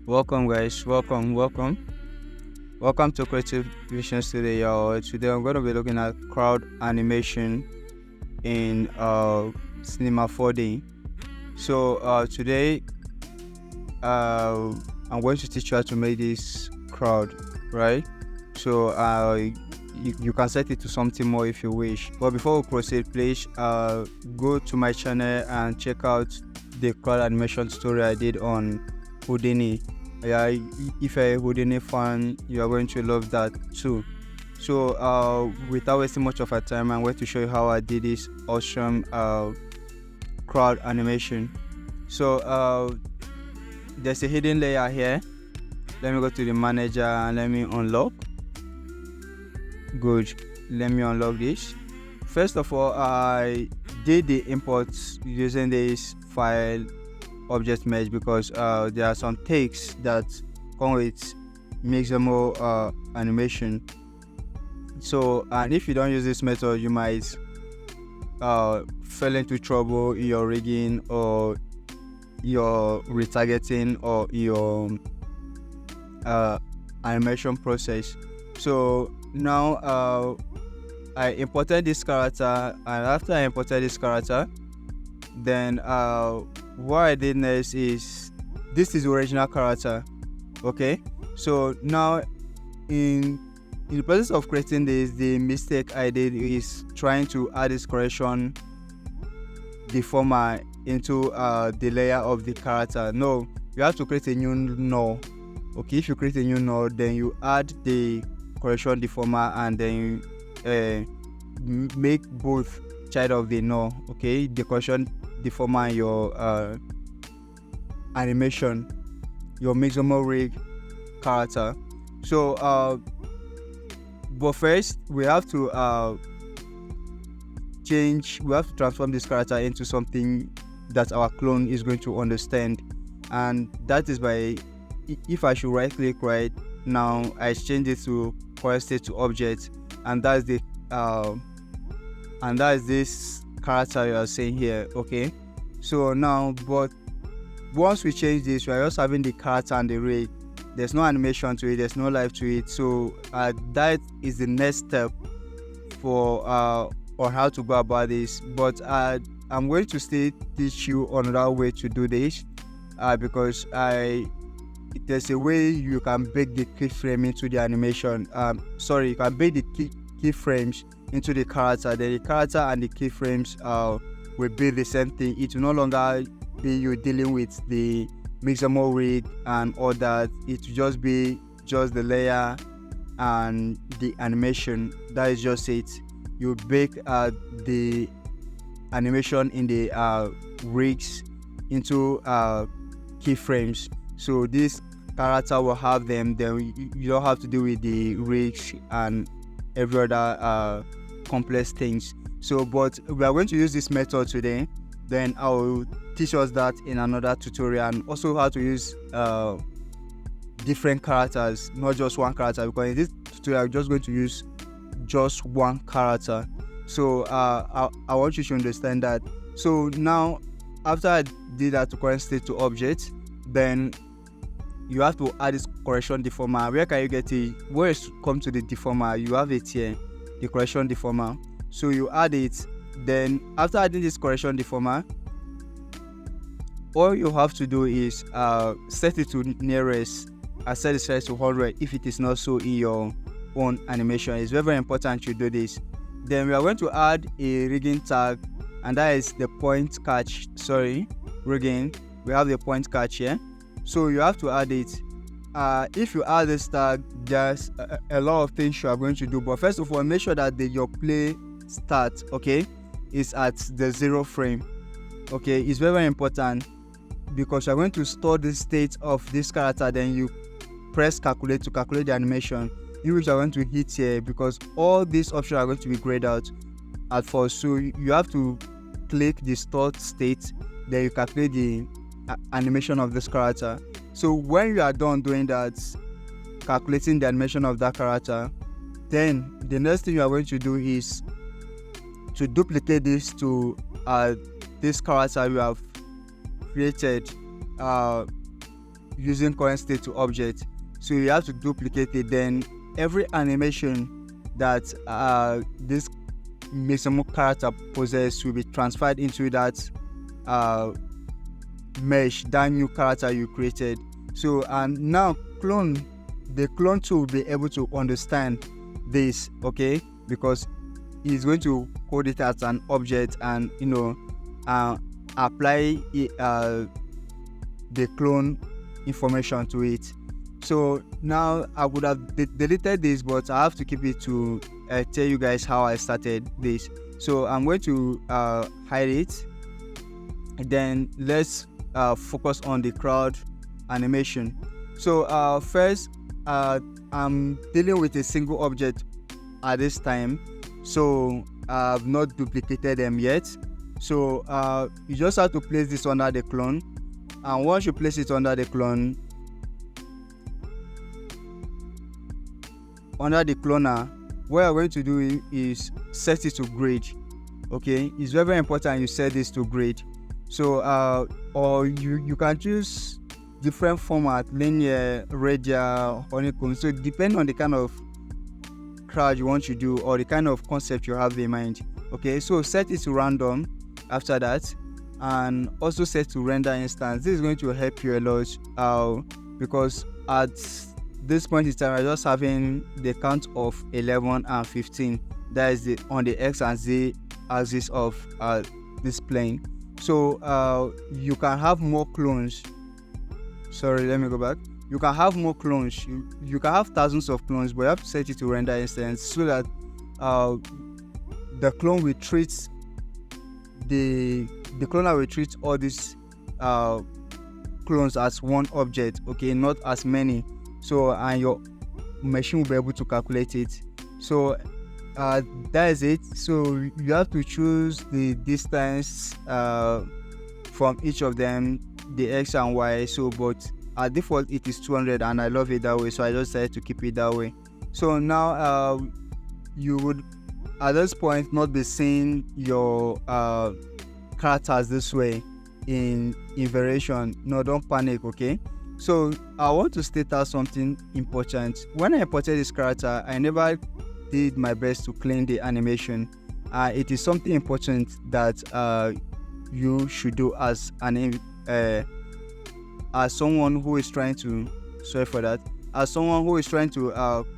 Welcome, guys. Welcome to Creative Visions today, y'all. Today, I'm going to be looking at crowd animation in Cinema 4D. Today, uh, I'm going to teach you how to make this crowd, right? You can set it to something more if you wish. But before we proceed, please go to my channel and check out the crowd animation tutorial I did on Houdini. Yeah, if you're a Houdini fan, you are going to love that too. Without wasting much of our time, I'm going to show you how I did this awesome crowd animation. There's a hidden layer here. Let me go to the manager and let me unlock. Good. Let me unlock this. First of all, I did the imports using this file object mesh because there are some takes that come with Maxon animation. And if you don't use this method, you might fall into trouble in your rigging or your retargeting or your animation process. So now I imported this character, and after I imported this character, then what I did next is, this is the original character. Okay, so now in the process of creating this, the mistake I did is trying to add this correction deformer into the layer of the character. No, you have to create a new null. Okay, if you create a new null, then you add the correction deformer and then you make both child of the null. Okay, the correction deformer and your animation, your Maxon rig character. But first we have to transform this character into something that our clone is going to understand, and that is by, if I should right click right now, I change it to current state to object, and that's the and that is this character you are seeing here. Okay, so now, but once we change this, we are just having the character and the rig. There's no animation to it, there's no life to it. So that is the next step for or how to go about this. But I'm going to still teach you another way to do this because there's a way you can bake the keyframe into the animation. You can bake the keyframes into the character. Then the character and the keyframes will be the same thing. It will no longer be you dealing with the Maxon rig and all that. It will just be just the layer and the animation. That is just it. You bake the animation in the rigs into keyframes. So this character will have them. Then you don't have to deal with the rigs and every other complex things. But we are going to use this method today. Then I will teach us that in another tutorial, and also how to use different characters, not just one character, because in this tutorial I'm just going to use just one character. I want you to understand that. So now, after I did that to current state to object, then you have to add this correction deformer. Where can you get it? Where is come to the deformer? You have it here, the correction deformer. So you add it. Then after adding this correction deformer, all you have to do is set it to nearest. I set the size to 100 if it is not so in your own animation. It's very, very important you do this. Then we are going to add a rigging tag, and that is the point catch. Rigging. We have the point catch here. So you have to add it. If you add this tag, there's a lot of things you are going to do. But first of all, make sure that your play start, okay, is at the 0 frame. Okay, it's very, very important because you're going to store the state of this character. Then you press calculate to calculate the animation in which you're going to hit here, because all these options are going to be grayed out at first. So you have to click the stored state, then you calculate the animation of this character. So when you are done doing that, calculating the animation of that character, then the next thing you are going to do is to duplicate this to this character you have created using current state to object. So you have to duplicate it. Then every animation that this Maxon character possess will be transferred into that mesh, that new character you created. So and now the clone tool will be able to understand this, okay, because it's going to code it as an object and apply the clone information to it. So now I would have deleted this, but I have to keep it to tell you guys how I started this. So I'm going to hide it, and then let's focus on the crowd animation. So first I'm dealing with a single object at this time, so I've not duplicated them yet. So you just have to place this under the clone, and once you place it under the cloner, what you're going to do is set it to grid. Okay, it's very, very important you set this to grid. So or you can choose different format, linear, radial, honeycomb. So depending on the kind of crowd you want to do or the kind of concept you have in mind. Okay, so set it to random after that, and also set to render instance. This is going to help you a lot because at this point in time I'm just having the count of 11 and 15. That is on the x and z axis of this plane. So you can have more clones. Sorry, let me go back. You can have more clones. You can have thousands of clones, but you have to set it to render instance so that the clone will treat the cloner will treat all these clones as one object, okay, not as many. So and your machine will be able to calculate it. So that is it. So you have to choose the distance from each of them, the x and y. So but at default it is 200 and I love it that way, so I just decided to keep it that way. So now you would at this point not be seeing your characters this way in variation. No, don't panic, okay? So I want to state out something important. When I imported this character, I never did my best to clean the animation. It is something important that you should do as someone who is trying to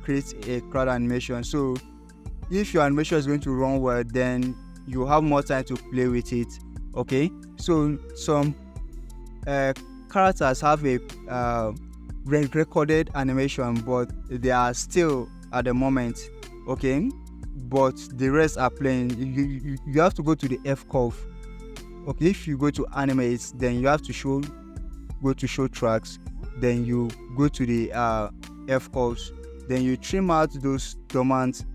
create a crowd animation. So if your animation is going to run well, then you have more time to play with it, okay? So some characters have a recorded animation, but they are still at the moment, okay, but the rest are playing. You have to go to the F curve, okay? If you go to animate, then you have to go to show tracks, then you go to the F curves, then you trim out those dormant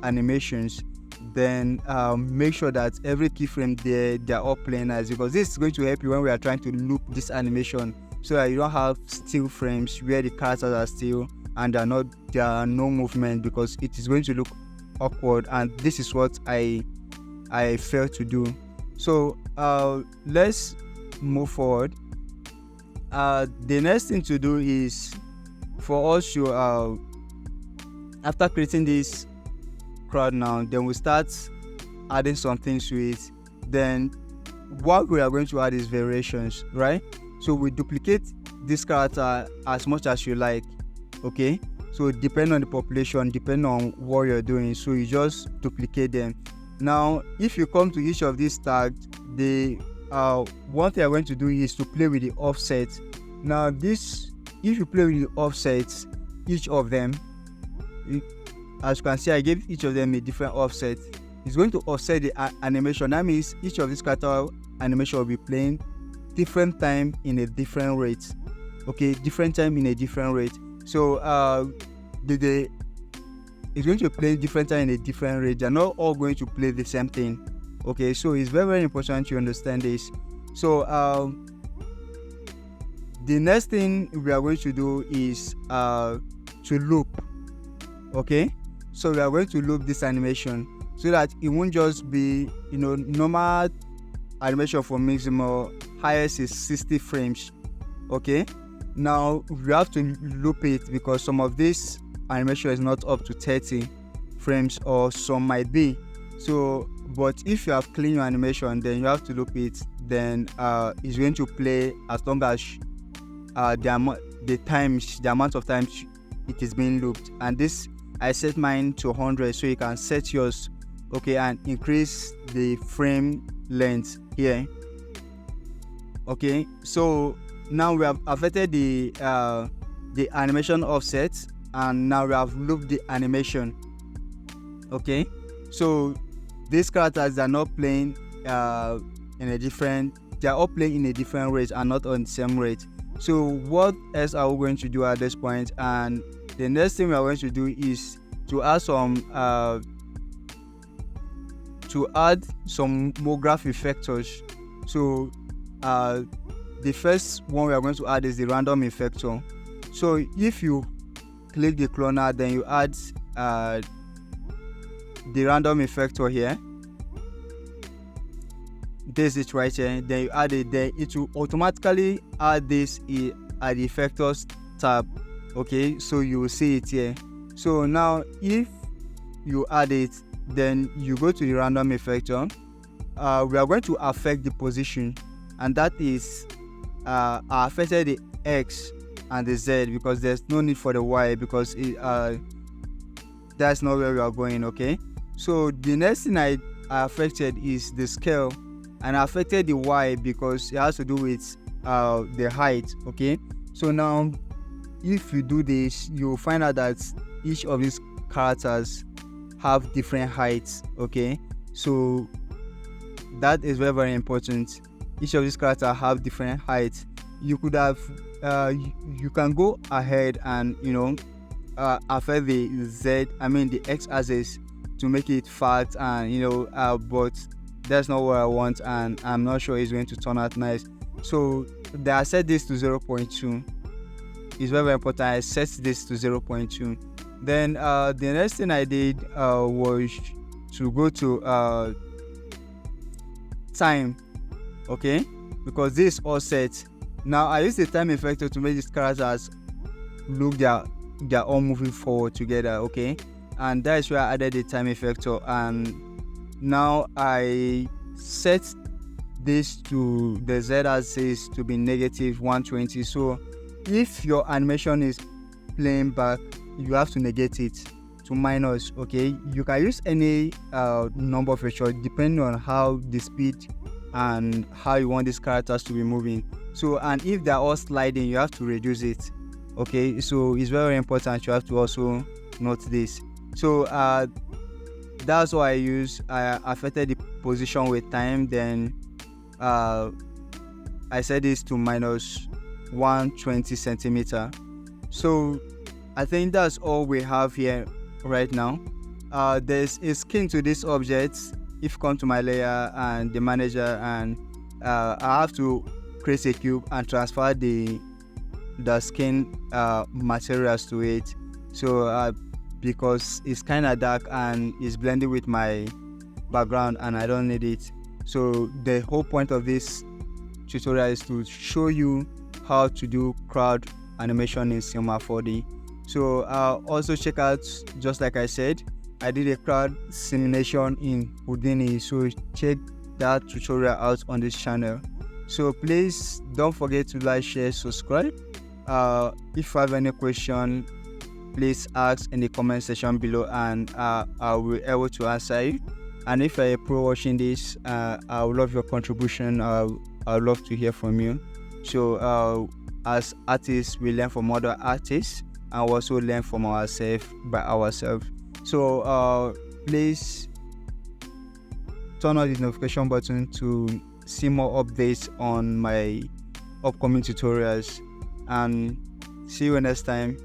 animations, then make sure that every keyframe they're all playing nice, because this is going to help you when we are trying to loop this animation, so that you don't have still frames where the characters are still and there are no movement, because it is going to look awkward, and this is what I failed to do. So let's move forward. The next thing to do is for us to after creating this crowd now, then we start adding some things to it. Then what we are going to add is variations, right? So we duplicate this character as much as you like, okay? So depending on the population, depending on what you're doing, so you just duplicate them. Now if you come to each of these tags, the one thing you're going to do is to play with the offset. Now this, if you play with the offsets, each of them, as you can see, I gave each of them a different offset. It's going to offset the animation. That means each of these character animation will be playing different time in a different rate, okay, different time in a different rate. So it's going to play different time in a different rate. They're not all going to play the same thing, okay? So it's very, very important to understand this. So the next thing we are going to do is to loop, okay? So we are going to loop this animation so that it won't just be, normal animation for maximum highest is 60 frames, okay? Now we have to loop it because some of this animation is not up to 30 frames, or some might be. So but if you have clean your animation, then you have to loop it, then it's going to play as long as the amount of times it is being looped. And this, I set mine to 100, so you can set yours, okay, and increase the frame length here. Okay, so now we have affected the animation offset, and now we have looped the animation. Okay, so these characters are not playing they are all playing in a different rate and not on the same rate. So what else are we going to do at this point? And the next thing we are going to do is to add some mograph effectors. So the first one we are going to add is the random effector. So if you click the cloner, then you add the random effector here. This is right here. Then you add it there. It will automatically add this at the effectors tab. Okay, so you will see it here. So now if you add it, then you go to the random effector. We are going to affect the position, and that is affected the X and the Z, because there's no need for the Y, because that's not where we are going. Okay, so the next thing I affected is the scale, and I affected the Y because it has to do with the height. Okay, so now if you do this, you'll find out that each of these characters have different heights. Okay, so that is very, very important. Each of these characters have different heights. You could have you can go ahead and affect the the X axis to make it fat, and but that's not what I want, and I'm not sure it's going to turn out nice. So I set this to 0.2. It's very, very important. I set this to 0.2. Then the next thing I did was to go to time. Okay, because this is all set. Now I use the time effector to make these characters look they're all moving forward together. Okay, and that is where I added the time effector, and now I set this to the Z axis to be negative 120. So if your animation is playing back, you have to negate it to minus. Okay, you can use any number of features depending on how the speed and how you want these characters to be moving. So, and if they're all sliding, you have to reduce it. Okay, so it's very important. You have to also note this. So that's what I use. I affected the position with time, then I set this to minus 120 centimeter. So I think that's all we have here right now. There's a skin to this object. If you come to my layer and the manager, and I have to create a cube and transfer the skin materials to it. So because it's kind of dark and it's blending with my background and I don't need it. So the whole point of this tutorial is to show you how to do crowd animation in Cinema 4D. So also check out, just like I said, I did a crowd simulation in Houdini, so check that tutorial out on this channel. So please don't forget to like, share, subscribe. If you have any question, please ask in the comment section below, and I will be able to answer you. And if you're a pro watching this, I would love your contribution. I would love to hear from you. So as artists, we learn from other artists and also learn from ourselves by ourselves. So please turn on the notification button to see more updates on my upcoming tutorials, and see you next time.